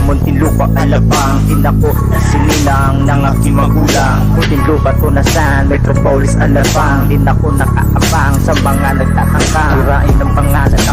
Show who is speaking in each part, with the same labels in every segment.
Speaker 1: Muntinlupa, Alabang. Tinako na sinilang ng aking magulang. Muntinlupa, Tunasan, Metropolis, Alabang. Din ako nakaabang sa mga nagtatangka. Sirain ang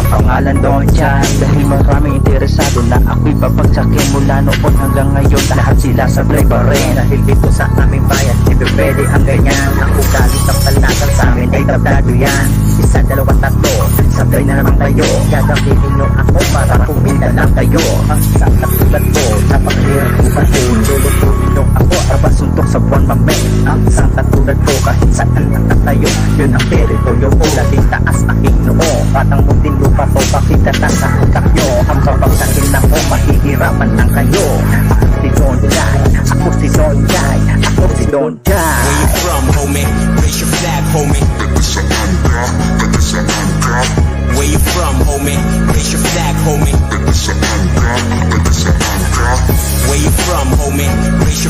Speaker 1: pangalan Don Chan. Dahil maraming interesado na ako'y babagsakin. Mula noon hanggang ngayon, lahat sila sablay pa rin. Dahil dito sa aming bayan, hindi pwede ang ganyan. Ako galit ang talakal sa amin ay tablado yan. Isa, dalawa, tatlo, sablay na naman kayo. Gagamitin nyo ako para kumita lang kayo. Ang isang katulad ko, napaghirap ko pa ito. Lulutuin nyo ako, abasuntok sa buwan mamay. Ang isang katulad ko, kahit saan nakatayo. Yun ang teritoryo ko, labing taas aking noo. Patang muntinlupa to, pakita na sa utak nyo. Ang babagsakin ako, mahihirapan lang kayo. Ako si Don Jai, ako si Don Jai, ako si Don Jai.
Speaker 2: Where you from, homie? Raise your flag, homie. Where you from, homie? Raise your flag, homie. Where you from, homie? Raise your